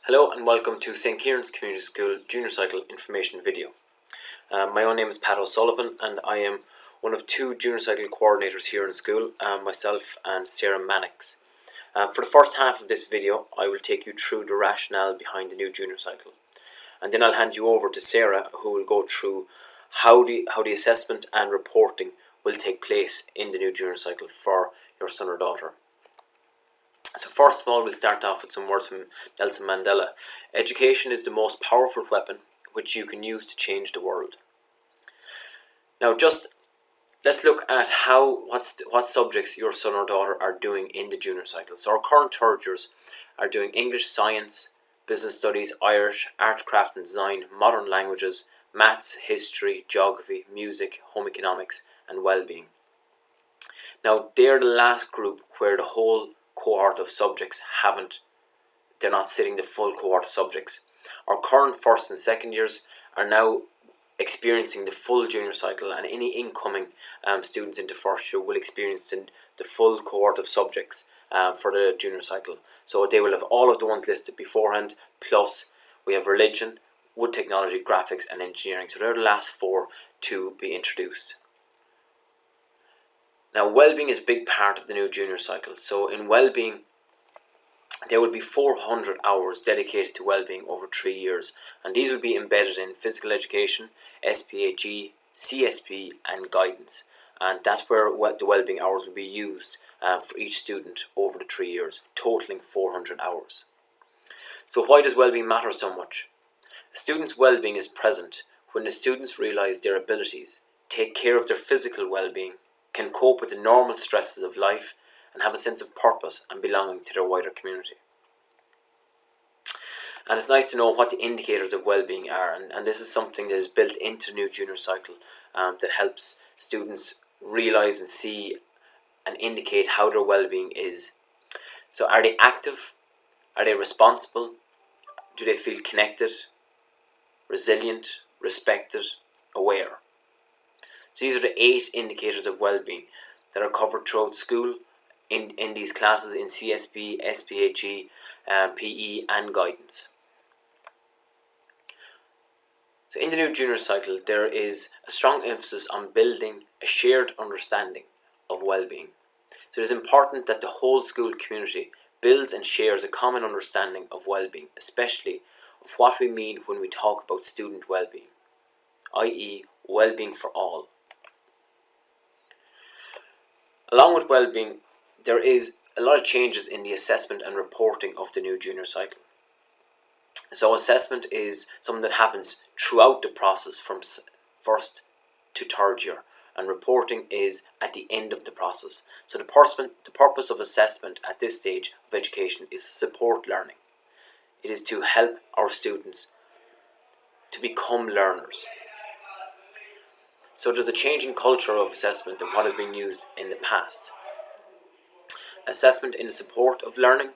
Hello and welcome to St. Ciarán's Community School Junior Cycle information video. My own name is Pat O'Sullivan and I am one of two Junior Cycle coordinators here in the school, myself and Sarah Mannix. For the first half of this video I will take you through the rationale behind the new Junior Cycle, and then I'll hand you over to Sarah, who will go through how the assessment and reporting will take place in the new Junior Cycle for your son or daughter. So first of all, we'll start off with some words from Nelson Mandela. Education is the most powerful weapon which you can use to change the world. Now let's look at what subjects your son or daughter are doing in the junior cycle. So our current third years are doing English, Science, Business Studies, Irish, Art, Craft and Design, Modern Languages, Maths, History, Geography, Music, Home Economics and Wellbeing. Now they're the last group where the whole cohort of subjects they're not sitting the full cohort of subjects. Our current first and second years are now experiencing the full junior cycle, and any incoming students into first year will experience the full cohort of subjects for the junior cycle. So they will have all of the ones listed beforehand, plus we have religion, wood technology, graphics and engineering. So they're the last four to be introduced. Now, wellbeing is a big part of the new junior cycle. So in wellbeing, there will be 400 hours dedicated to wellbeing over 3 years, and these will be embedded in physical education, SPHE, CSP and guidance, and that's where the wellbeing hours will be used for each student over the 3 years, totaling 400 hours. So why does wellbeing matter so much? A student's wellbeing is present when the students realise their abilities, take care of their physical wellbeing, can cope with the normal stresses of life and have a sense of purpose and belonging to their wider community. And it's nice to know what the indicators of well-being are, and this is something that is built into the new junior cycle that helps students realise and see and indicate how their well-being is. So are they active? Are they responsible? Do they feel connected, resilient, respected, aware? So these are the 8 indicators of well-being that are covered throughout school in these classes in CSP, SPHE, PE and guidance. So in the new junior cycle there is a strong emphasis on building a shared understanding of well-being. So it is important that the whole school community builds and shares a common understanding of well-being, especially of what we mean when we talk about student well-being, i.e. well-being for all. Along with well-being, there is a lot of changes in the assessment and reporting of the new junior cycle. So assessment is something that happens throughout the process from first to third year, and reporting is at the end of the process. So the purpose of assessment at this stage of education is to support learning. It is to help our students to become learners. So there's a changing culture of assessment than what has been used in the past. Assessment in support of learning.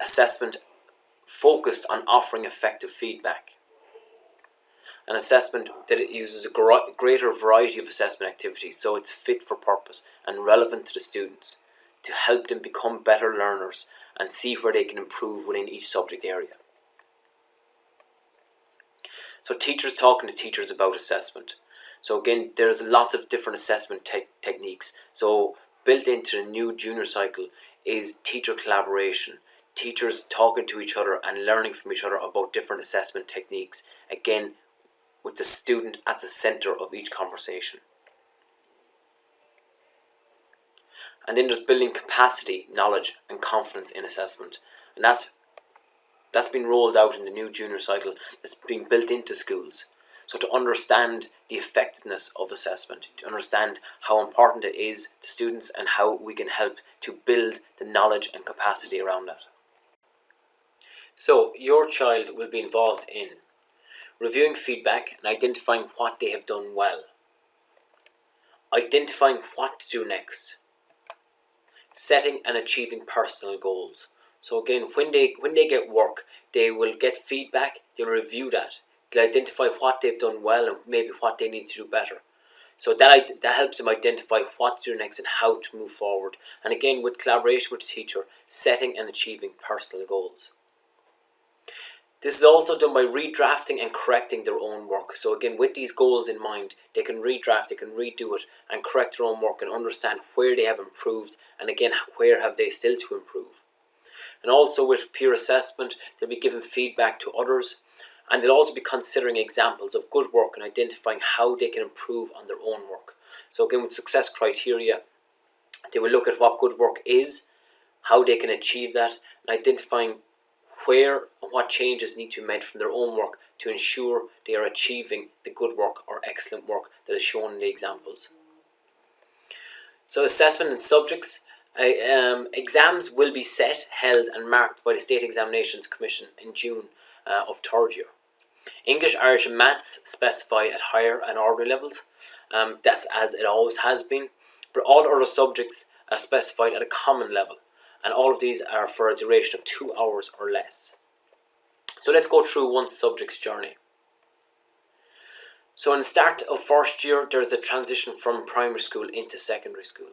Assessment focused on offering effective feedback. An assessment that it uses a greater variety of assessment activities, so it's fit for purpose and relevant to the students to help them become better learners and see where they can improve within each subject area. So teachers talking to teachers about assessment. So again, there's lots of different assessment techniques. So built into the new junior cycle is teacher collaboration. Teachers talking to each other and learning from each other about different assessment techniques. Again, with the student at the centre of each conversation. And then there's building capacity, knowledge and confidence in assessment. And that's been rolled out in the new junior cycle. That's being built into schools. So to understand the effectiveness of assessment, to understand how important it is to students and how we can help to build the knowledge and capacity around that. So your child will be involved in reviewing feedback and identifying what they have done well, identifying what to do next, setting and achieving personal goals. So again, when they get work, they will get feedback, they'll review that, they'll identify what they've done well and maybe what they need to do better. So that helps them identify what to do next and how to move forward. And again, with collaboration with the teacher, setting and achieving personal goals. This is also done by redrafting and correcting their own work. So again, with these goals in mind, they can redraft, they can redo it and correct their own work and understand where they have improved, and again, where have they still to improve. And also with peer assessment, they'll be giving feedback to others, and they'll also be considering examples of good work and identifying how they can improve on their own work. So again, with success criteria, they will look at what good work is, how they can achieve that, and identifying where and what changes need to be made from their own work to ensure they are achieving the good work or excellent work that is shown in the examples. So assessment and subjects. Exams will be set, held and marked by the State Examinations Commission in June of third year. English, Irish and Maths specified at higher and ordinary levels. That's as it always has been. But all other subjects are specified at a common level. And all of these are for a duration of 2 hours or less. So let's go through one subject's journey. So in the start of first year, there is a transition from primary school into secondary school.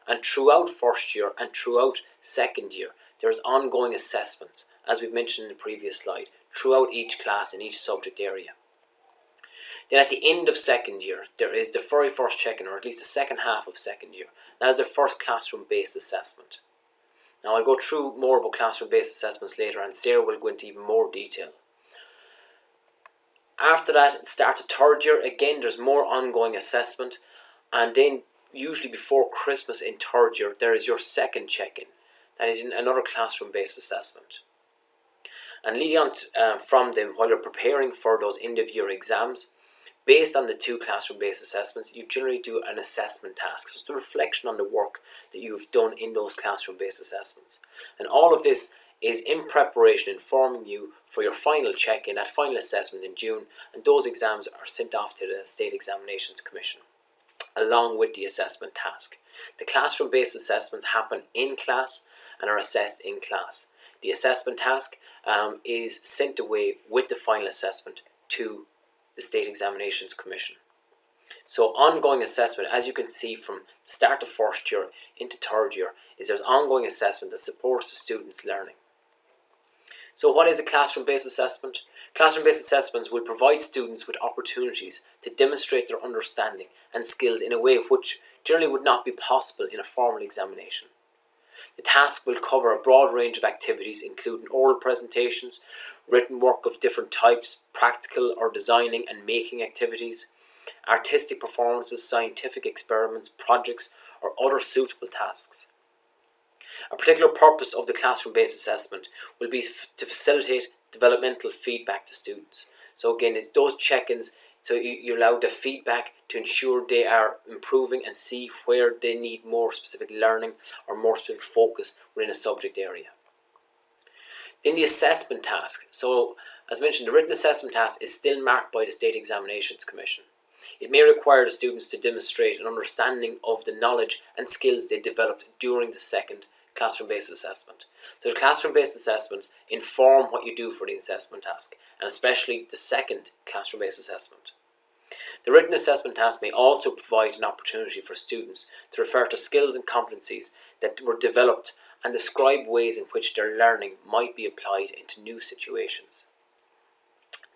And throughout first year and throughout second year, there is ongoing assessments, as we've mentioned in the previous slide, throughout each class in each subject area. Then at the end of second year, there is the very first check-in, or at least the second half of second year. That is the first classroom-based assessment. Now I'll go through more about classroom-based assessments later, and Sarah will go into even more detail. After that, start of third year, again there's more ongoing assessment, and then usually before Christmas in third year, there is your second check-in. That is another classroom-based assessment. And leading on from them, while you're preparing for those end-of-year exams, based on the two classroom-based assessments, you generally do an assessment task. So it's the reflection on the work that you've done in those classroom-based assessments. And all of this is in preparation, informing you for your final check-in, that final assessment in June, and those exams are sent off to the State Examinations Commission, along with the assessment task. The classroom-based assessments happen in class and are assessed in class. The assessment task is sent away with the final assessment to the State Examinations Commission. So ongoing assessment, as you can see from the start of first year into third year, is there's ongoing assessment that supports the students' learning. So what is a classroom-based assessment? Classroom-based assessments will provide students with opportunities to demonstrate their understanding and skills in a way which generally would not be possible in a formal examination. The task will cover a broad range of activities, including oral presentations, written work of different types, practical or designing and making activities, artistic performances, scientific experiments, projects, or other suitable tasks. A particular purpose of the classroom-based assessment will be to facilitate developmental feedback to students. So again, those check-ins, so you allow the feedback to ensure they are improving and see where they need more specific learning or more specific focus within a subject area. Then the assessment task. So as mentioned, the written assessment task is still marked by the State Examinations Commission. It may require the students to demonstrate an understanding of the knowledge and skills they developed during the second classroom-based assessment. So the classroom-based assessments inform what you do for the assessment task, and especially the second classroom-based assessment. The written assessment task may also provide an opportunity for students to refer to skills and competencies that were developed and describe ways in which their learning might be applied into new situations.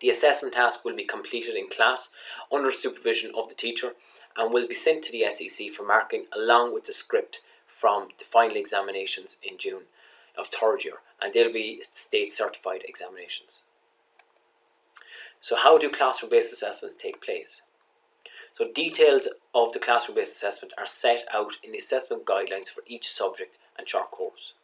The assessment task will be completed in class under supervision of the teacher and will be sent to the SEC for marking along with the script from the final examinations in June of third year, and they'll be state certified examinations. So how do classroom-based assessments take place? So details of the classroom-based assessment are set out in the assessment guidelines for each subject and short course.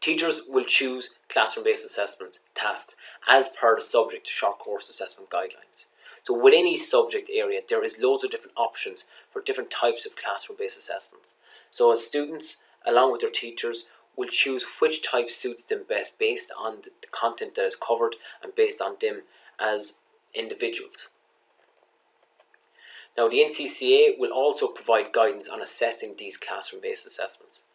Teachers will choose classroom-based assessments tasks as per the subject short course assessment guidelines. So within each subject area, there is loads of different options for different types of classroom-based assessments. So as students, along with their teachers, will choose which type suits them best based on the content that is covered and based on them as individuals. Now the NCCA will also provide guidance on assessing these classroom-based assessments.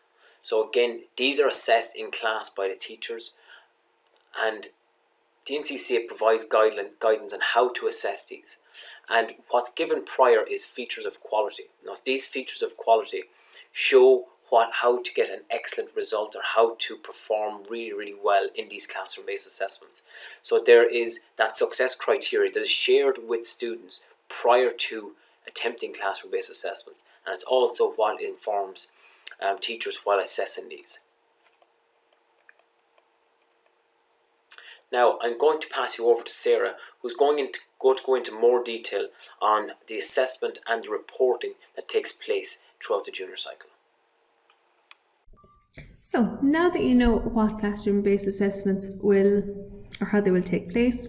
So again, these are assessed in class by the teachers, and the NCCA provides guidance on how to assess these. And what's given prior is features of quality. Now, these features of quality show how to get an excellent result or how to perform really, really well in these classroom-based assessments. So there is that success criteria that is shared with students prior to attempting classroom-based assessments, and it's also what informs teachers while assessing these. Now I'm going to pass you over to Sarah, who's going to go into more detail on the assessment and the reporting that takes place throughout the junior cycle. So now that you know what classroom-based assessments will, or how they will take place,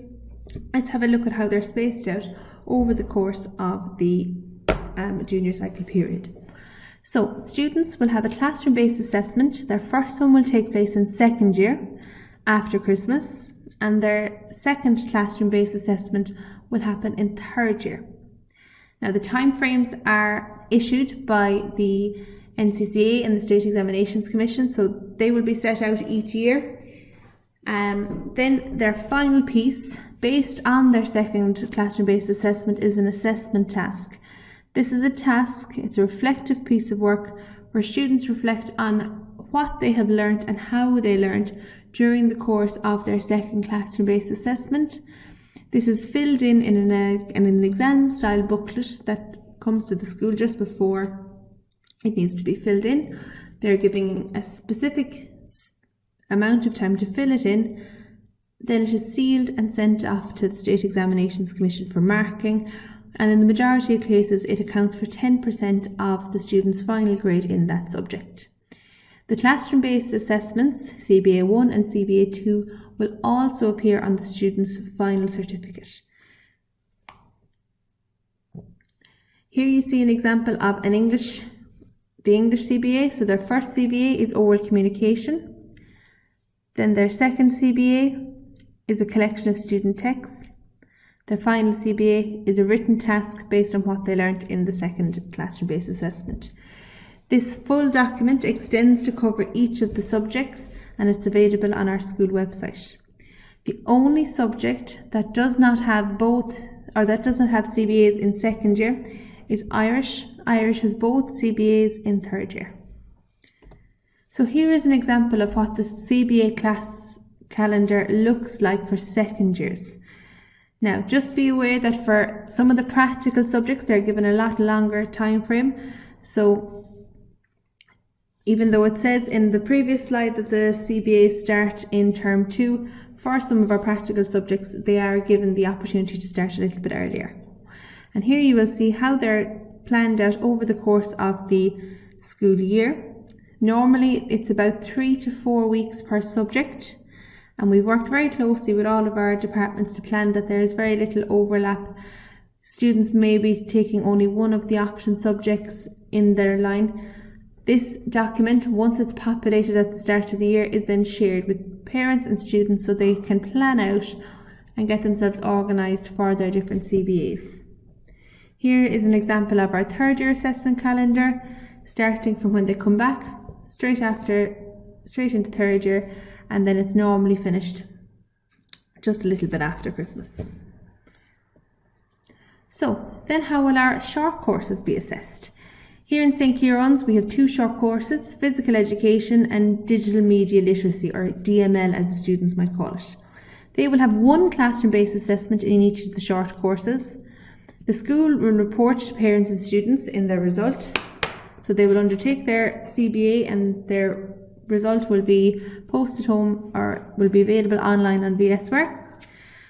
let's have a look at how they're spaced out over the course of the junior cycle period. So students will have a classroom-based assessment. Their first one will take place in second year after Christmas, and their second classroom-based assessment will happen in third year. Now the timeframes are issued by the NCCA and the State Examinations Commission, so they will be set out each year. Then their final piece, based on their second classroom-based assessment, is an assessment task. This is a task, it's a reflective piece of work where students reflect on what they have learnt and how they learnt during the course of their second classroom-based assessment. This is filled in an exam-style booklet that comes to the school just before it needs to be filled in. They're giving a specific amount of time to fill it in. Then it is sealed and sent off to the State Examinations Commission for marking, and in the majority of cases it accounts for 10% of the student's final grade in that subject. The classroom-based assessments, CBA 1 and CBA 2, will also appear on the student's final certificate. Here you see an example of the English CBA. So their first CBA is oral communication. Then their second CBA is a collection of student texts. Their final CBA is a written task based on what they learnt in the second classroom-based assessment. This full document extends to cover each of the subjects, and it's available on our school website. The only subject that does not have CBAs in second year is Irish. Irish has both CBAs in third year. So here is an example of what the CBA class calendar looks like for second years. Now, just be aware that for some of the practical subjects, they're given a lot longer time frame. So even though it says in the previous slide that the CBAs start in term 2, for some of our practical subjects, they are given the opportunity to start a little bit earlier. And here you will see how they're planned out over the course of the school year. Normally, it's about 3 to 4 weeks per subject. And we've worked very closely with all of our departments to plan that there is very little overlap. Students may be taking only one of the option subjects in their line. This document, once it's populated at the start of the year, is then shared with parents and students so they can plan out and get themselves organised for their different CBAs. Here is an example of our third year assessment calendar, starting from when they come back, straight into third year, and then it's normally finished just a little bit after Christmas. So then how will our short courses be assessed? Here in St.Ciarán's we have 2 short courses, Physical Education and Digital Media Literacy, or DML as the students might call it. They will have 1 classroom-based assessment in each of the short courses. The school will report to parents and students in their result. So they will undertake their CBA and their result will be posted home or will be available online on VSware.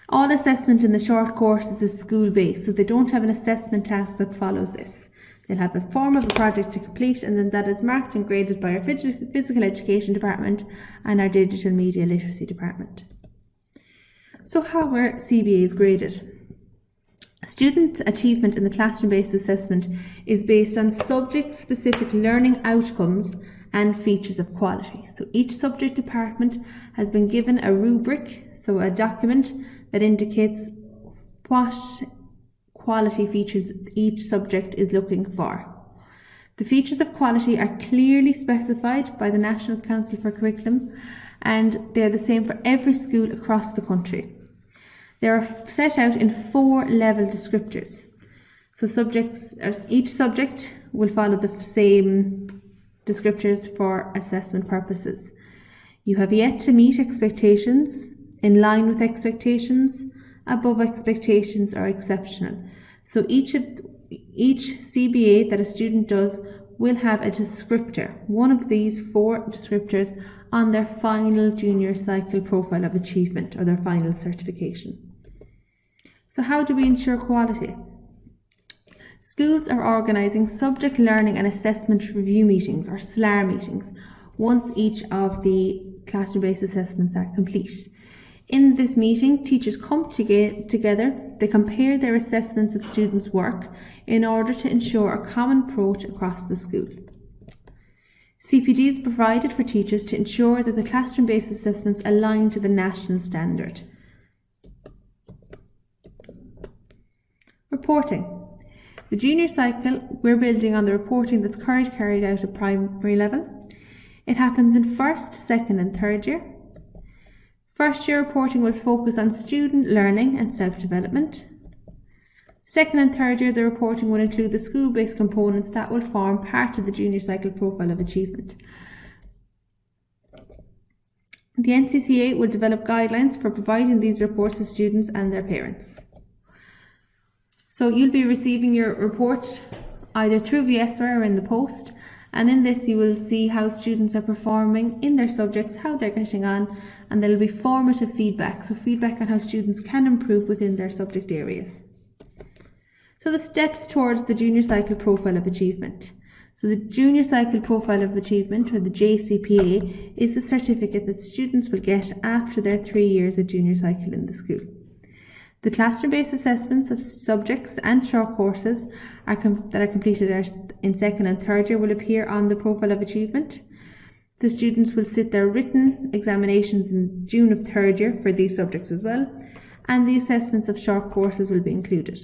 All assessment in the short courses is school-based, so they don't have an assessment task that follows this. They'll have a form of a project to complete, and then that is marked and graded by our Physical Education Department and our Digital Media Literacy Department. So how were CBAs graded? Student achievement in the classroom-based assessment is based on subject-specific learning outcomes and features of quality. So each subject department has been given a rubric, so a document that indicates what quality features each subject is looking for. The features of quality are clearly specified by the National Council for Curriculum, and they're the same for every school across the country. They are set out in 4 level descriptors. So each subject will follow the same descriptors for assessment purposes. You have yet to meet expectations, in line with expectations, above expectations, or exceptional. So each CBA that a student does will have a descriptor, one of these 4 descriptors, on their final junior cycle profile of achievement or their final certification. So how do we ensure quality? Schools are organising subject learning and assessment review meetings, or SLAR meetings, once each of the classroom-based assessments are complete. In this meeting, teachers come together, they compare their assessments of students' work in order to ensure a common approach across the school. CPD is provided for teachers to ensure that the classroom-based assessments align to the national standard. Reporting. The junior cycle, we're building on the reporting that's currently carried out at primary level. It happens in 1st, 2nd and 3rd year. First year reporting will focus on student learning and self-development. 2nd and 3rd year, the reporting will include the school-based components that will form part of the junior cycle profile of achievement. The NCCA will develop guidelines for providing these reports to students and their parents. So you'll be receiving your report either through VSR or in the post, and in this you will see how students are performing in their subjects, how they're getting on, and there will be formative feedback, so feedback on how students can improve within their subject areas. So the steps towards the junior cycle profile of achievement. So the junior cycle profile of achievement, or the JCPA, is the certificate that students will get after their 3 years of junior cycle in the school. The classroom-based assessments of subjects and short courses that are completed in 2nd and 3rd year will appear on the profile of achievement. The students will sit their written examinations in June of 3rd year for these subjects as well, and the assessments of short courses will be included.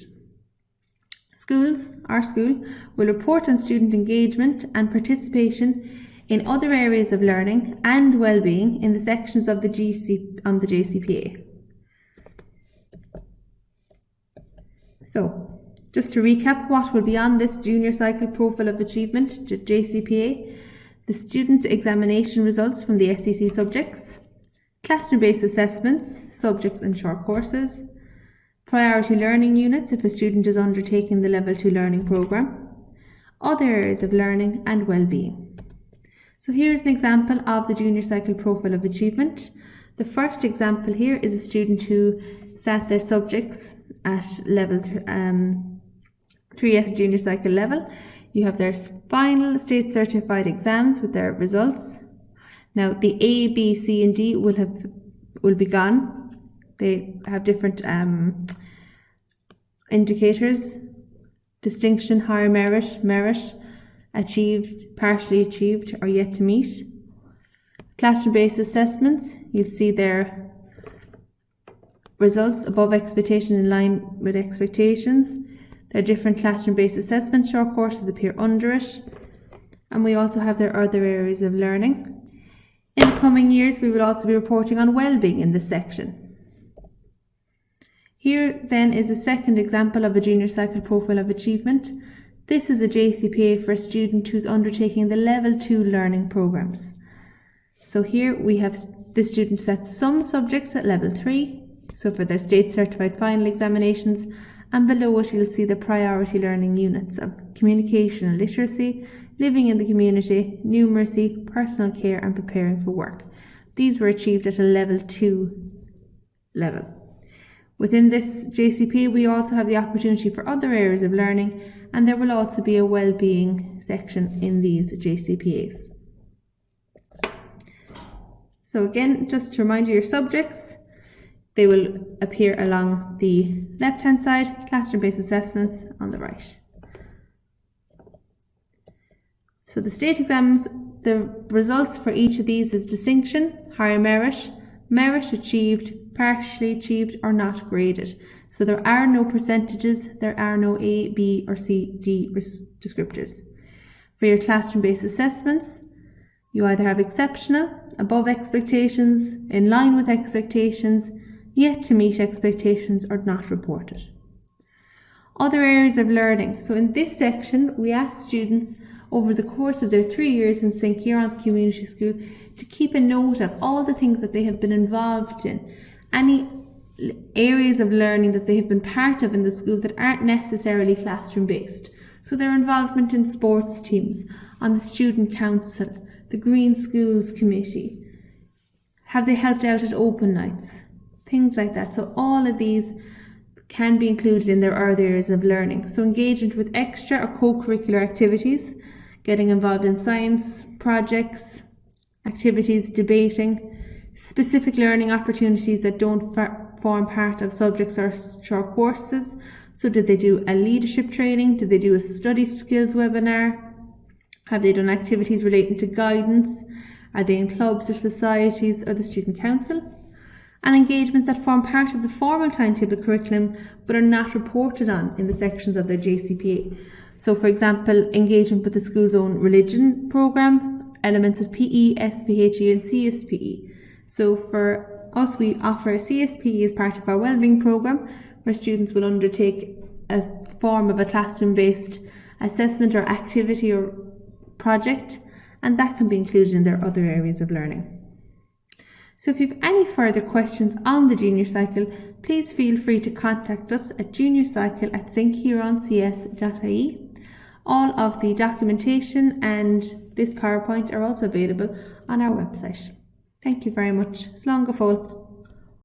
Our school, will report on student engagement and participation in other areas of learning and well-being in the sections of the JCPA. So, just to recap what will be on this junior cycle profile of achievement to JCPA: the student examination results from the SEC subjects, classroom-based assessments, subjects and short courses, priority learning units if a student is undertaking the Level 2 learning programme, other areas of learning and well-being. So here's an example of the junior cycle profile of achievement. The first example here is a student who sat their subjects at level 3 at a junior cycle level. You have their final state certified exams with their results. Now the A, B, C and D will be gone. They have different indicators: distinction, higher merit, merit, achieved, partially achieved or yet to meet. Classroom-based assessments, you'll see their results above expectation, in line with expectations. Their different classroom-based assessment short courses appear under it, and we also have their other areas of learning. In the coming years, we will also be reporting on well-being in this section. Here then is a second example of a junior cycle profile of achievement. This is a JCPA for a student who's undertaking the Level 2 learning programmes. So here we have the student set some subjects at Level 3, so for their state certified final examinations, and below it you'll see the priority learning units of communication and literacy, living in the community, numeracy, personal care and preparing for work. These were achieved at a Level 2 level. Within this JCP, we also have the opportunity for other areas of learning, and there will also be a well-being section in these JCPAs. So again, just to remind you, your subjects, they will appear along the left-hand side, classroom-based assessments on the right. So the state exams, the results for each of these is distinction, higher merit, merit achieved, partially achieved or not graded. So there are no percentages, there are no A, B or C, D descriptors. For your classroom-based assessments, you either have exceptional, above expectations, in line with expectations, yet to meet expectations or not reported. Other areas of learning. So in this section, we asked students over the course of their 3 years in St. Ciarán's Community School to keep a note of all the things that they have been involved in, any areas of learning that they have been part of in the school that aren't necessarily classroom based. So their involvement in sports teams, on the student council, the Green Schools Committee, have they helped out at open nights, things like that. So all of these can be included in their other areas of learning. So engagement with extra or co-curricular activities, getting involved in science projects, activities, debating, specific learning opportunities that don't form part of subjects or short courses. So did they do a leadership training? Did they do a study skills webinar? Have they done activities relating to guidance? Are they in clubs or societies or the student council? And engagements that form part of the formal timetable curriculum but are not reported on in the sections of their JCPA. So for example, engagement with the school's own religion programme, elements of PE, SPHE and CSPE. So for us, we offer a CSPE as part of our Welding programme, where students will undertake a form of a classroom-based assessment or activity or project, and that can be included in their other areas of learning. So if you have any further questions on the junior cycle, please feel free to contact us at juniorcycle@stciarancs.ie. All of the documentation and this PowerPoint are also available on our website. Thank you very much. Slán go fóill.